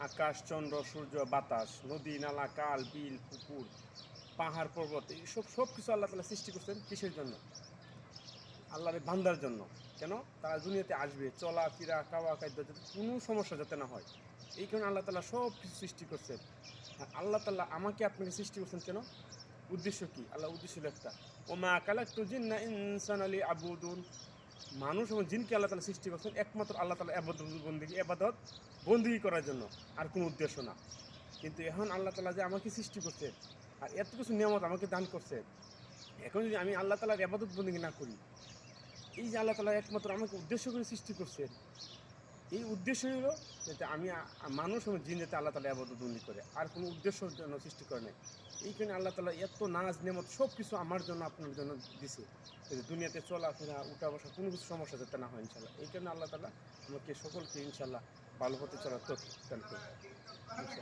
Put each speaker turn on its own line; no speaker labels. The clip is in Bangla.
আকাশ, চন্দ্র, সূর্য, বাতাস, নদী, নালা, কাল, বিল, পুকুর, পাহাড়, পর্বত, এইসব সব কিছু আল্লাহ তাআলা সৃষ্টি করছেন কিসের জন্য? আল্লাহর এই বান্দার জন্য। কেন? তারা দুনিয়াতে আসবে, চলাফেরা, খাওয়া খাদ্য যাতে কোনো সমস্যা যাতে না হয়। এই কারণে আল্লাহ তাআলা সব কিছু সৃষ্টি করছেন। আর আল্লাহ তাআলা আমাকে আপনাকে সৃষ্টি করছেন কেন? উদ্দেশ্য কি? আল্লাহর উদ্দেশ্য হলো একটা, ওমা খালাকতুল জিন্না ইনসানা লিয়াবুদুন। মানুষ এবং জিনকে আল্লাহ তাআলা সৃষ্টি করছেন একমাত্র আল্লাহ তাআলা ইবাদত বন্দেগী করার জন্য, আর কোনো উদ্দেশ্য না। কিন্তু এখন আল্লাহ তাআলা যে আমাকে সৃষ্টি করছে আর এত কিছু নিয়ামত আমাকে দান করছে, এখন যদি আমি আল্লাহ তাআলার ইবাদত বন্দেগী না করি, এই যে আল্লাহ তাআলা একমাত্র আমাকে উদ্দেশ্য করে সৃষ্টি করছেন, এই উদ্দেশ্য হলো যাতে আমি মানুষ এবং জিন যাতে আল্লাহ তাআলা ইবাদত বন্দেগী করে, আর কোনো উদ্দেশ্যর জন্য সৃষ্টি করে নাই। এই কারণে আল্লাহ তাআলা এত নাজ নেমত সব কিছু আমার জন্য আপনার জন্য দিছে, যাতে দুনিয়াতে চলাফেরা উঠা বসা কোনো কিছু সমস্যা যাতে না হয় ইনশাল্লাহ। এই কারণে আল্লাহ তাআলা আমাকে সকলকে ইনশাল্লাহ ভালো পথে চলার তৌফিক দান করুন ইনশাল্লাহ।